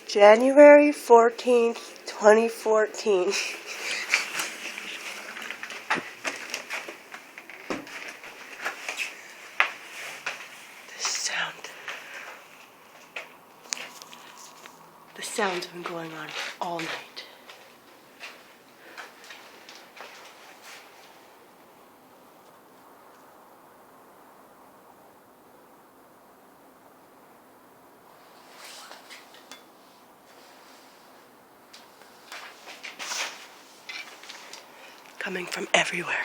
January 14th, 2014. The sound's been going on all night. Coming from everywhere.